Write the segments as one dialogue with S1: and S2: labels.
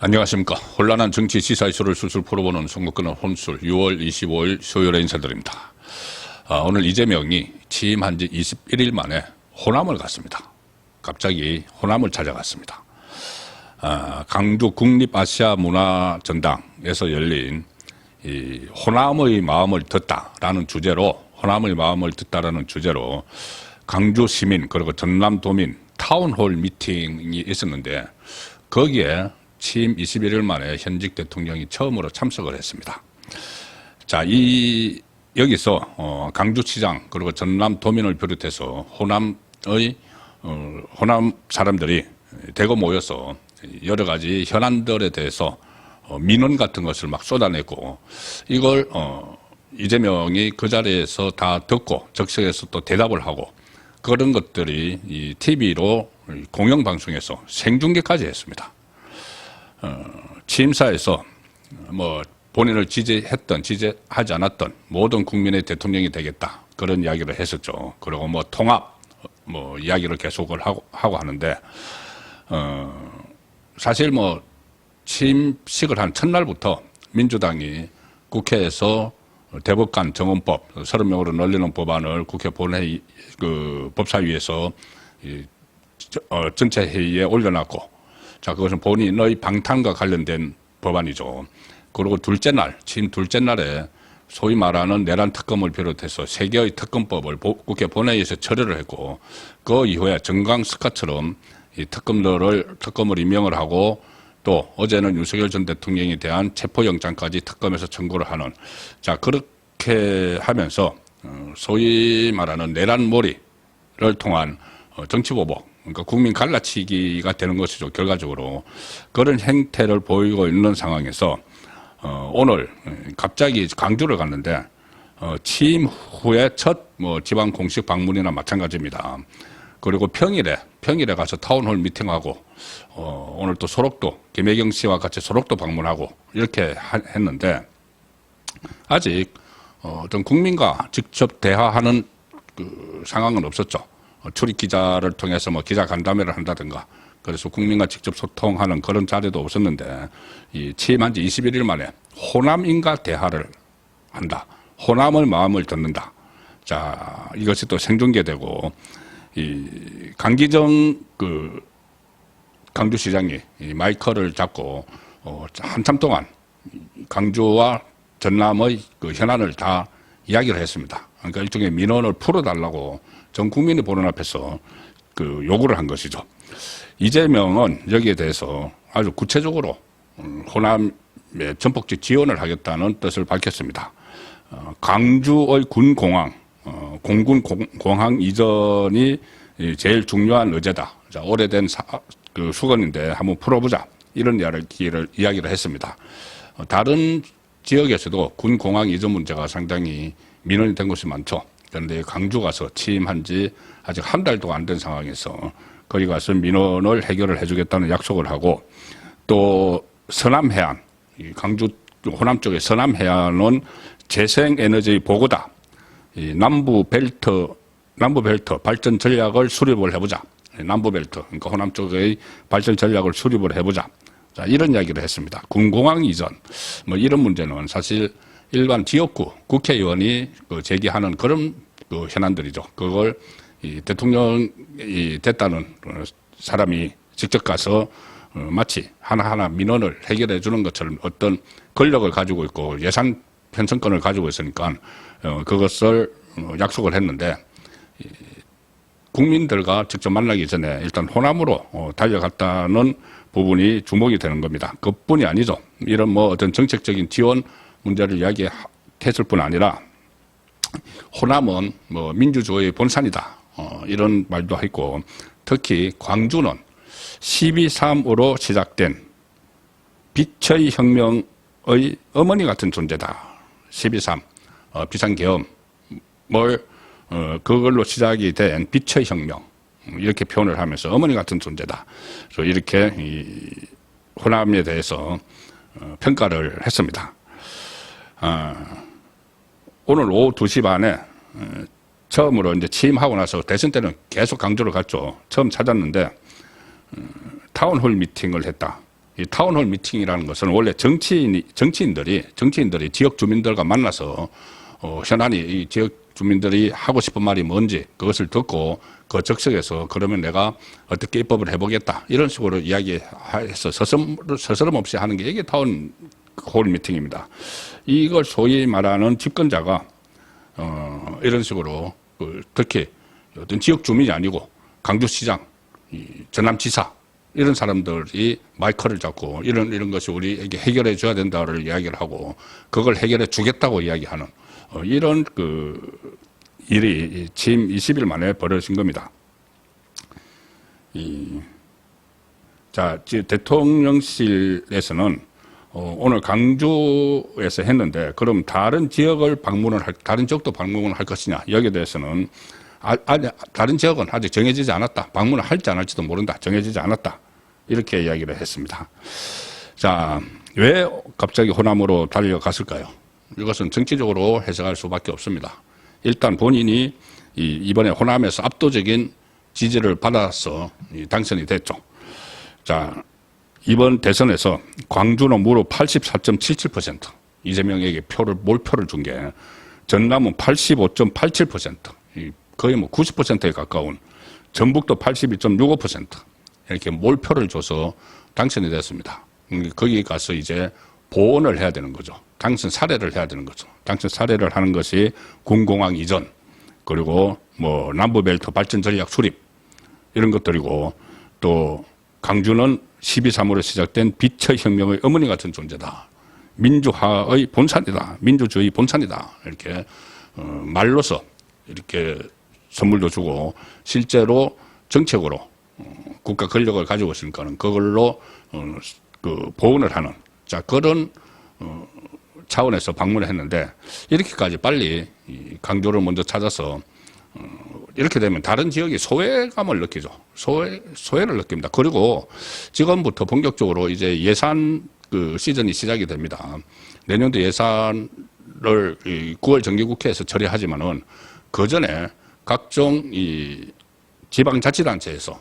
S1: 안녕하십니까. 혼란한 정치 시사 이슈를 술술 풀어보는 선거권은 혼술 6월 25일 수요일에 인사드립니다. 오늘 이재명이 취임한 지 21일 만에 호남을 갔습니다. 갑자기 호남을 찾아갔습니다. 강주 국립아시아문화전당에서 열린 이 호남의 마음을 듣다라는 주제로 강주 시민 그리고 전남도민 타운홀 미팅이 있었는데 거기에 취임 21일 만에 현직 대통령이 처음으로 참석을 했습니다. 자, 여기서 강주시장 그리고 전남도민을 비롯해서 호남 사람들이 대거 모여서 여러 가지 현안들에 대해서 민원 같은 것을 막 쏟아냈고 이걸 이재명이 그 자리에서 다 듣고 적석에서 또 대답을 하고 그런 것들이 이 TV로 공영방송에서 생중계까지 했습니다. 취임사에서 뭐 본인을 지지했던 지지하지 않았던 모든 국민의 대통령이 되겠다 그런 이야기를 했었죠. 그리고 뭐 통합 이야기를 계속을 하고 하는데 사실 뭐 취임식을 한 첫날부터 민주당이 국회에서 대법관 정원법 30명으로 늘리는 법안을 국회 본회의 법사위에서 전체 회의에 올려놨고 자, 그것은 본인의 방탄과 관련된 법안이죠. 그리고 취임 둘째 날에 소위 말하는 내란 특검을 비롯해서 3개의 특검법을 국회 본회의에서 처리를 했고 그 이후에 정강스카처럼 이 특검을 임명을 하고 또 어제는 윤석열 전 대통령에 대한 체포영장까지 특검에서 청구를 하는 자, 그렇게 하면서 소위 말하는 내란몰이를 통한 정치보복 그러니까 국민 갈라치기가 되는 것이죠. 결과적으로 그런 행태를 보이고 있는 상황에서 오늘 갑자기 강주를 갔는데 취임 후에 첫 지방 공식 방문이나 마찬가지입니다. 그리고 평일에 가서 타운홀 미팅하고 오늘 또 소록도 김혜경 씨와 같이 소록도 방문하고 이렇게 했는데 아직 좀 국민과 직접 대화하는 그 상황은 없었죠. 출입 기자를 통해서 기자 간담회를 한다든가 그래서 국민과 직접 소통하는 그런 자리도 없었는데 이 취임한 지 21일 만에 호남인과 대화를 한다. 호남의 마음을 듣는다. 자, 이것이 또 생중계되고 이 강기정 강주시장이 이 마이크를 잡고 한참 동안 강주와 전남의 현안을 다 이야기를 했습니다. 그러니까 일종의 민원을 풀어달라고 전 국민이 보는 앞에서 요구를 한 것이죠. 이재명은 여기에 대해서 아주 구체적으로 호남에 전폭적 지원을 하겠다는 뜻을 밝혔습니다. 강주의 군공항, 공군공항 이전이 제일 중요한 의제다. 자, 오래된 수건인데 한번 풀어보자. 이런 이야기를 했습니다. 다른 지역에서도 군공항 이전 문제가 상당히 민원이 된 곳이 많죠. 그런데 강주 가서 취임한 지 아직 한 달도 안 된 상황에서 거기 가서 민원을 해결을 해주겠다는 약속을 하고 또 서남해안, 강주 호남 쪽의 서남해안은 재생에너지 보고다. 이 남부벨트 발전 전략을 수립을 해보자. 남부벨트, 그러니까 호남 쪽의 발전 전략을 수립을 해보자. 자, 이런 이야기를 했습니다. 군공항 이전, 이런 문제는 사실 일반 지역구 국회의원이 제기하는 그런 현안들이죠. 그걸 이 대통령이 됐다는 사람이 직접 가서 마치 하나하나 민원을 해결해 주는 것처럼 어떤 권력을 가지고 있고 예산 편성권을 가지고 있으니까 그것을 약속을 했는데 국민들과 직접 만나기 전에 일단 호남으로 달려갔다는 부분이 주목이 되는 겁니다. 그뿐이 아니죠. 이런 어떤 정책적인 지원 문제를 이야기했을 뿐 아니라 호남은 민주주의의 본산이다. 이런 말도 했고 특히 광주는 12.3으로 시작된 빛의 혁명의 어머니 같은 존재다. 12.3 비상계엄을 그걸로 시작이 된 빛의 혁명 이렇게 표현을 하면서 어머니 같은 존재다. 그래서 이렇게 호남에 대해서 평가를 했습니다. 오늘 오후 2시 반에 처음으로 이제 취임하고 나서 대선 때는 계속 강주를 갔죠. 처음 찾았는데 타운홀 미팅을 했다. 이 타운홀 미팅이라는 것은 원래 정치인들이 지역 주민들과 만나서 현안이 이 지역 주민들이 하고 싶은 말이 뭔지 그것을 듣고 그 적석에서 그러면 내가 어떻게 입법을 해보겠다 이런 식으로 이야기해서 서스럼 없이 하는 게 이게 타운홀 미팅입니다. 이걸 소위 말하는 집권자가 이런 식으로 특히 어떤 지역 주민이 아니고 강주시장, 전남지사 이런 사람들이 마이크를 잡고 이런 것이 우리에게 해결해 줘야 된다를 이야기를 하고 그걸 해결해 주겠다고 이야기하는 이런 일이 취임 20일 만에 벌어진 겁니다. 자, 대통령실에서는 오늘 강주에서 했는데 그럼 다른 지역도 방문을 할 것이냐 여기에 대해서는 다른 지역은 아직 정해지지 않았다. 방문을 할지 안 할지도 모른다. 정해지지 않았다. 이렇게 이야기를 했습니다. 자, 왜 갑자기 호남으로 달려갔을까요? 이것은 정치적으로 해석할 수밖에 없습니다. 일단 본인이 이번에 호남에서 압도적인 지지를 받아서 당선이 됐죠. 자, 이번 대선에서 광주는 무려 84.77%, 이재명에게 몰표를 준 게, 전남은 85.87%, 거의 90%에 가까운, 전북도 82.65%, 이렇게 몰표를 줘서 당선이 됐습니다. 거기 가서 이제 보원을 해야 되는 거죠. 당선 사례를 해야 되는 거죠. 당선 사례를 하는 것이 군공항 이전, 그리고 남부벨트 발전 전략 수립, 이런 것들이고, 또 강주는 12.3으로 시작된 빛의 혁명의 어머니 같은 존재다. 민주화의 본산이다. 민주주의 본산이다. 이렇게 말로서 이렇게 선물도 주고 실제로 정책으로 국가 권력을 가지고 있으니까는 그걸로 보훈을 하는 그런 차원에서 방문을 했는데 이렇게까지 빨리 강조를 먼저 찾아서 이렇게 되면 다른 지역이 소외감을 느끼죠. 소외를 느낍니다. 그리고 지금부터 본격적으로 이제 예산 시즌이 시작이 됩니다. 내년도 예산을 9월 정기국회에서 처리하지만은 그 전에 각종 지방자치단체에서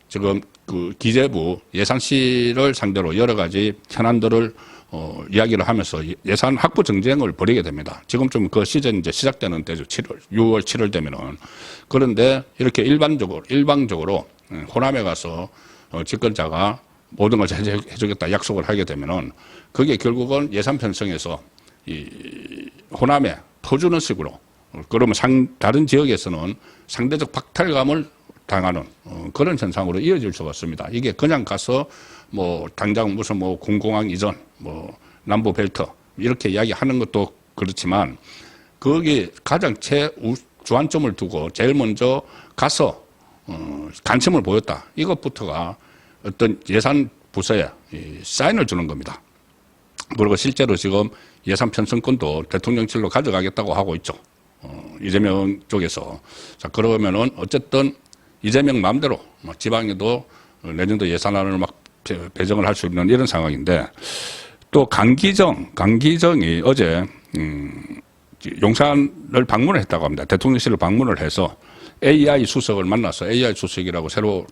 S1: 지금 기재부 예산실을 상대로 여러 가지 현안들을 이야기를 하면서 예산 확보 정쟁을 벌이게 됩니다. 지금쯤 그 시즌 이제 시작되는 때죠. 6월, 7월 되면은. 그런데 이렇게 일방적으로 호남에 가서 집권자가 모든 걸 해주겠다 약속을 하게 되면은 그게 결국은 예산 편성에서 호남에 퍼주는 식으로 그러면 다른 지역에서는 상대적 박탈감을 당하는 그런 현상으로 이어질 수가 없습니다. 이게 그냥 가서 당장 무슨 군공항 이전, 남부 벨트 이렇게 이야기하는 것도 그렇지만 거기 가장 주안점을 두고 제일 먼저 가서 관심을 보였다. 이것부터가 어떤 예산 부서에 사인을 주는 겁니다. 그리고 실제로 지금 예산 편성권도 대통령실로 가져가겠다고 하고 있죠. 이재명 쪽에서. 자, 그러면은 어쨌든 이재명 마음대로 지방에도 내년도 예산안을 배정을 할 수 있는 이런 상황인데 또 강기정이 어제 용산을 방문을 했다고 합니다. 대통령실을 방문을 해서 AI 수석을 만나서 AI 수석이라고 새로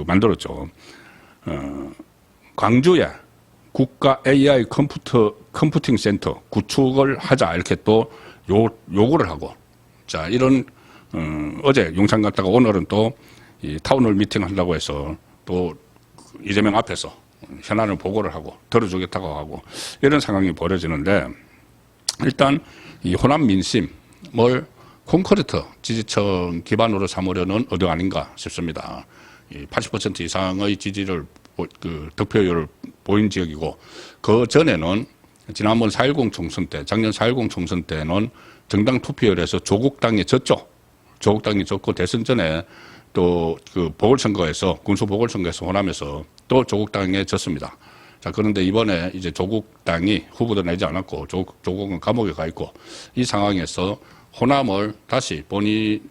S1: 만들었죠. 광주에 국가 AI 컴퓨팅 센터 구축을 하자 이렇게 또 요구를 하고 자 이런 어제 용산 갔다가 오늘은 또 이 타운홀 미팅 한다고 해서 또 이재명 앞에서 현안을 보고를 하고 들어주겠다고 하고 이런 상황이 벌어지는데 일단 이 호남 민심을 콘크리트 지지층 기반으로 삼으려는 의도 아닌가 싶습니다. 80% 이상의 지지를 득표율을 보인 지역이고 그 전에는 지난번 4.10 총선 때 작년 4.10 총선 때는 정당 투표율에서 조국당이 졌죠. 조국당이 졌고 대선 전에 또 보궐선거에서 군수 보궐선거에서 호남에서 또 조국당에 졌습니다. 자 그런데 이번에 이제 조국당이 후보도 내지 않았고 조국은 감옥에 가 있고 이 상황에서 호남을 다시 본인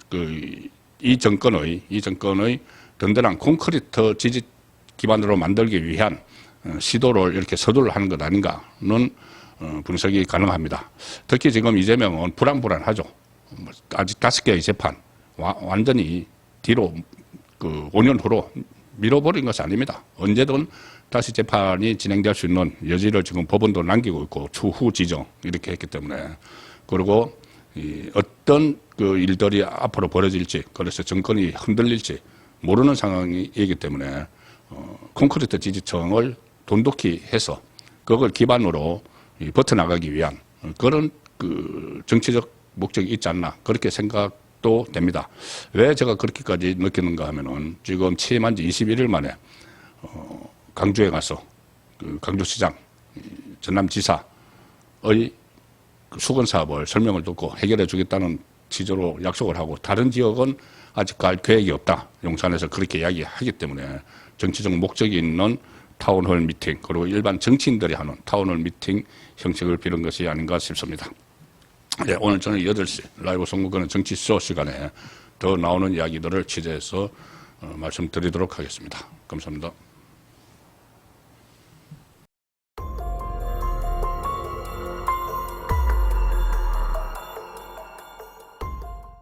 S1: 이 정권의 든든한 콘크리트 지지 기반으로 만들기 위한 시도를 이렇게 서두를 하는 것 아닌가는 분석이 가능합니다. 특히 지금 이재명은 불안하죠. 아직 5개의 재판 완전히 뒤로 5년 후로 밀어버린 것이 아닙니다. 언제든 다시 재판이 진행될 수 있는 여지를 지금 법원도 남기고 있고 추후 지정 이렇게 했기 때문에 그리고 어떤 그 일들이 앞으로 벌어질지 그래서 정권이 흔들릴지 모르는 상황이기 때문에 콘크리트 지지층을 돈독히 해서 그걸 기반으로 버텨나가기 위한 그런 그 정치적 목적이 있지 않나 그렇게 생각도 됩니다. 왜 제가 그렇게까지 느끼는가 하면은 지금 취임한 지 21일 만에 강주에 가서 그 강주시장 전남지사의 수건 사업을 설명을 듣고 해결해 주겠다는 취지로 약속을 하고 다른 지역은 아직 갈 계획이 없다. 용산에서 그렇게 이야기하기 때문에 정치적 목적이 있는 타운홀 미팅 그리고 일반 정치인들이 하는 타운홀 미팅 형식을 빌은 것이 아닌가 싶습니다. 네, 오늘 저는 8시 라이브 선거권은 정치쇼 시간에 더 나오는 이야기들을 취재해서 말씀드리도록 하겠습니다. 감사합니다.